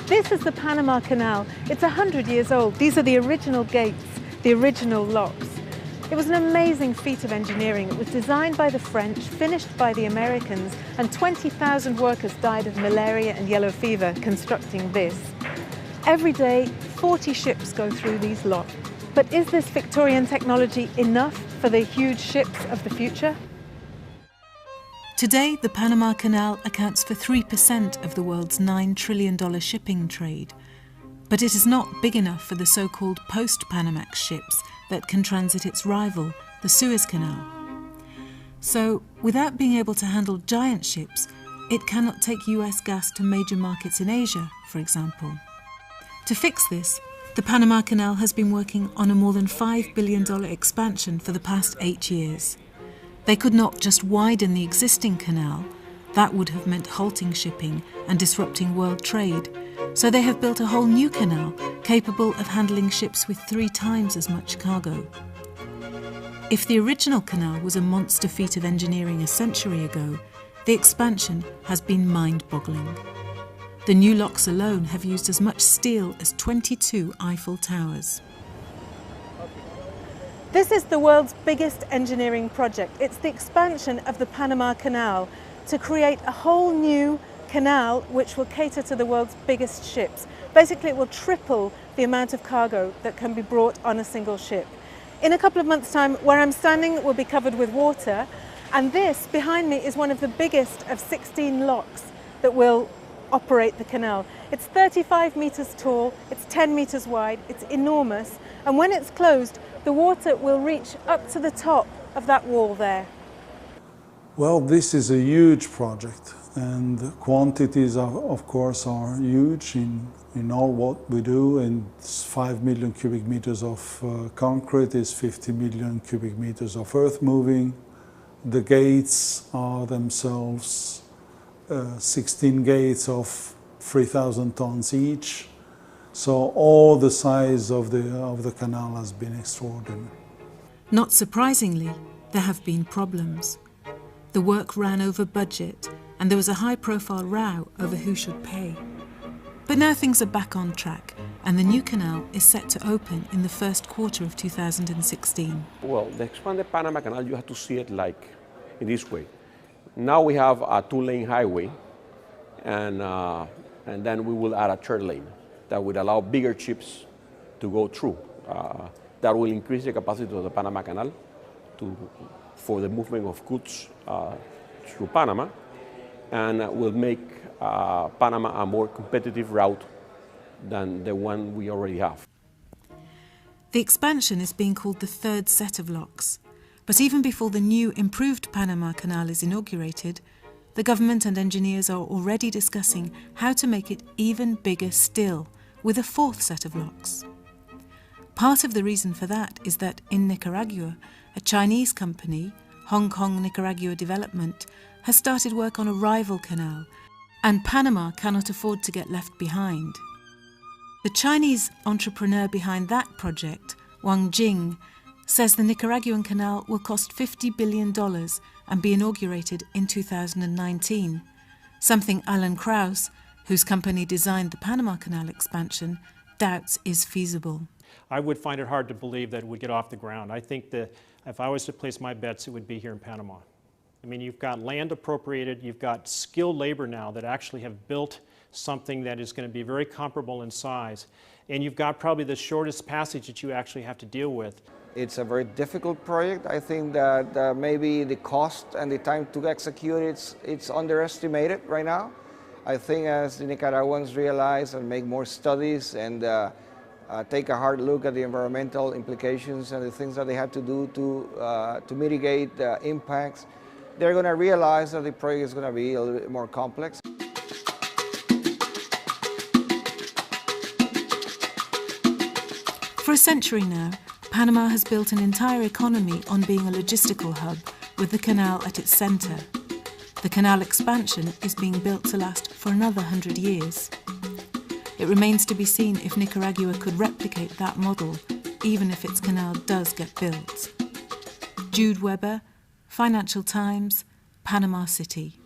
This is the Panama Canal. It's 100 years old. These are the original gates, the original locks. It was an amazing feat of engineering. It was designed by the French, finished by the Americans, and 20,000 workers died of malaria and yellow fever constructing this. Every day, 40 ships go through these locks. But is this Victorian technology enough for the huge ships of the future? Today, the Panama Canal accounts for 3% of the world's $9 trillion shipping trade. But it is not big enough for the so-called post-Panamax ships that can transit its rival, the Suez Canal. So, without being able to handle giant ships, it cannot take US gas to major markets in Asia, for example. To fix this, the Panama Canal has been working on a more than $5 billion expansion for the past 8 years. They could not just widen the existing canal. That would have meant halting shipping and disrupting world trade. So they have built a whole new canal capable of handling ships with 3 times as much cargo. If the original canal was a monster feat of engineering a century ago, the expansion has been mind-boggling. The new locks alone have used as much steel as 22 Eiffel Towers. This is the world's biggest engineering project. It's the expansion of the Panama Canal to create a whole new canal which will cater to the world's biggest ships. Basically, it will triple the amount of cargo that can be brought on a single ship. In a couple of months' time, where I'm standing will be covered with water, and this behind me is one of the biggest of 16 locks that will operate the canal. It's 35 meters tall, it's 10 meters wide, it's enormous, and when it's closed, the water will reach up to the top of that wall there. Well, this is a huge project, and the quantities of course are huge in all what we do, and it's 5 million cubic meters of concrete, is 50 million cubic meters of earth moving. The gates are themselves 16 gates of 3,000 tons each. So all the size of the canal has been extraordinary. Not surprisingly, there have been problems. The work ran over budget, and there was a high-profile row over who should pay. But now things are back on track, and the new canal is set to open in the first quarter of 2016. Well, the expanded Panama Canal, you have to see it like in this way. Now we have a 2-lane highway, and then we will add a 3rd lane that would allow bigger ships to go through. That will increase the capacity of the Panama Canal for the movement of goods through Panama, and will make Panama a more competitive route than the one we already have. The expansion is being called the 3rd set of locks. But even before the new improved Panama Canal is inaugurated, the government and engineers are already discussing how to make it even bigger still, with a 4th set of locks. Part of the reason for that is that in Nicaragua, a Chinese company, Hong Kong Nicaragua Development, has started work on a rival canal, and Panama cannot afford to get left behind. The Chinese entrepreneur behind that project, Wang Jing, says the Nicaraguan canal will cost $50 billion and be inaugurated in 2019, something Alan Krauss, whose company designed the Panama Canal expansion, doubts is feasible. I would find it hard to believe that it would get off the ground. I think that if I was to place my bets, it would be here in Panama. I mean, you've got land appropriated, you've got skilled labor now that actually have built something that is going to be very comparable in size, and you've got probably the shortest passage that you actually have to deal with. It's a very difficult project. I think that maybe the cost and the time to execute it's underestimated right now. I think as the Nicaraguans realize and make more studies and take a hard look at the environmental implications and the things that they have to do to mitigate the impacts, they're going to realize that the project is going to be a little bit more complex. For a century now, Panama has built an entire economy on being a logistical hub, with the canal at its centre. The canal expansion is being built to last for another 100 years. It remains to be seen if Nicaragua could replicate that model, even if its canal does get built. Jude Weber, Financial Times, Panama City.